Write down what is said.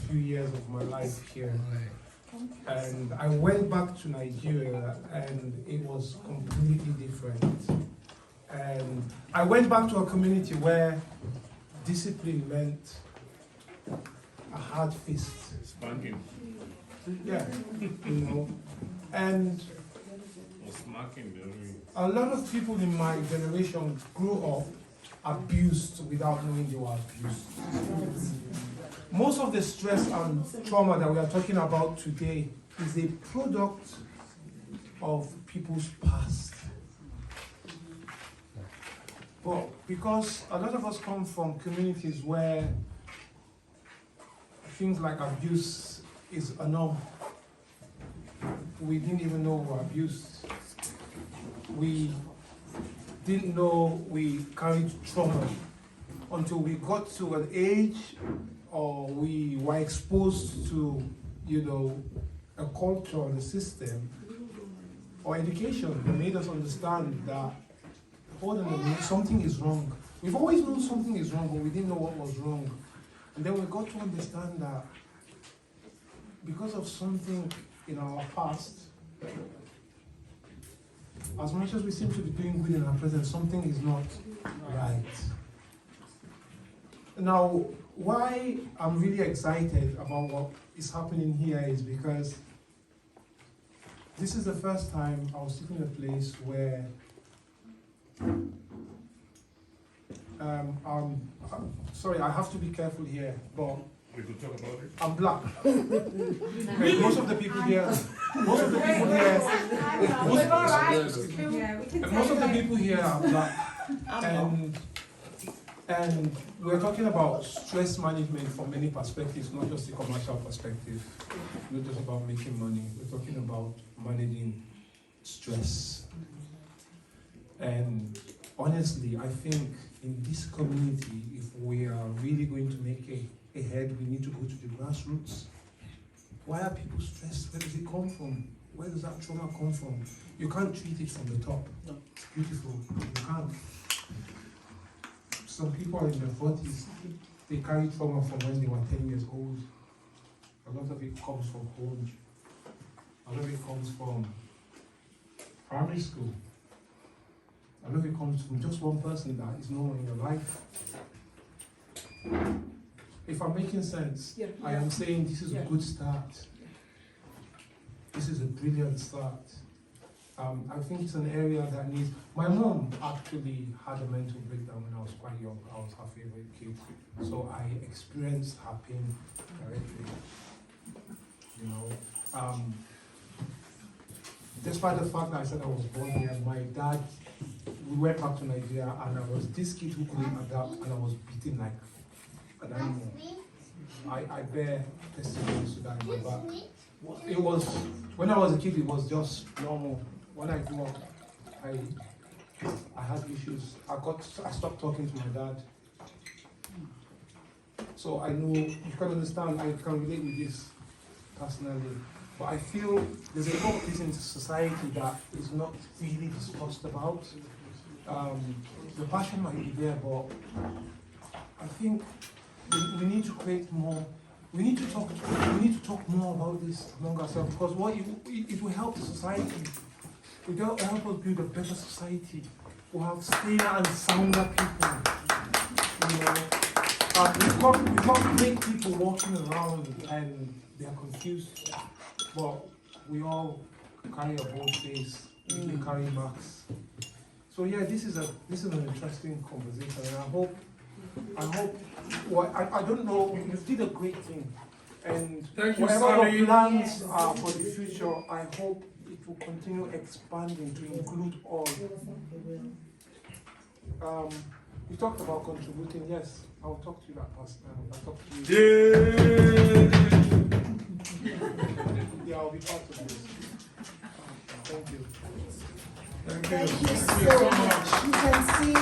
few years of my life here. And I went back to Nigeria and it was completely different. And I went back to a community where discipline meant a hard fist. Spanking. Yeah, you know. And Or smacking, a lot of people in my generation grew up abused without knowing they were abused. Most of the stress and trauma that we are talking about today is a product of people's past. But because a lot of us come from communities where things like abuse is a norm, we didn't even know we were abused. We didn't know we carried trauma until we got to an age or we were exposed to, you know, a culture or the system or education that made us understand that, hold on a minute, something is wrong. We've always known something is wrong, but we didn't know what was wrong. And then we got to understand that because of something in our past, as much as we seem to be doing good in our present, something is not right. Now, why I'm really excited about what is happening here is because this is the first time I was sitting in a place where sorry, I have to be careful here, but we could talk about it. I'm black. And most of the people here are black. And we're talking about stress management from many perspectives, not just the commercial perspective, not just about making money. We're talking about managing stress. And honestly, I think in this community, if we are really going to make a head, we need to go to the grassroots. Why are people stressed? Where does it come from? Where does that trauma come from? You can't treat it from the top. No. It's beautiful. You can't. Some people are in their 40s, they carry trauma from when they were 10 years old. A lot of it comes from home. A lot of it comes from primary school. A lot of it comes from just one person that is no longer in your life. If I'm making sense, I am saying this is a good start. This is a brilliant start. I think it's an area that needs. My mom actually had a mental breakdown when I was quite young. I was her favorite kid, so I experienced her pain directly. You know, despite the fact that I said I was born here, my dad, we went back to Nigeria, and I was this kid who couldn't adapt, and I was beaten like an animal. I bear testimonies to that in my back. It was when I was a kid, it was just normal. When I grew up, I had issues. I stopped talking to my dad. So I know you can understand. I can relate with this personally. But I feel there's a lot of things in society that is not really discussed about. The passion might be there, but I think we need to create more. We need to talk more about this among ourselves, because what it will help the society. It will help us build a better society. We'll have saner and sounder people. You know, we've got great people walking around and they are confused, but we all carry a bold face. We carry marks. So yeah, this is an interesting conversation, and I hope. Well, I don't know. You did a great thing, and whatever your plans are for the future, I hope it will continue expanding to include all. You talked about contributing. Yes, I'll talk to you that past. I'll talk to you. Yeah, I'll be part of this. Thank you. Thank you so much. You can see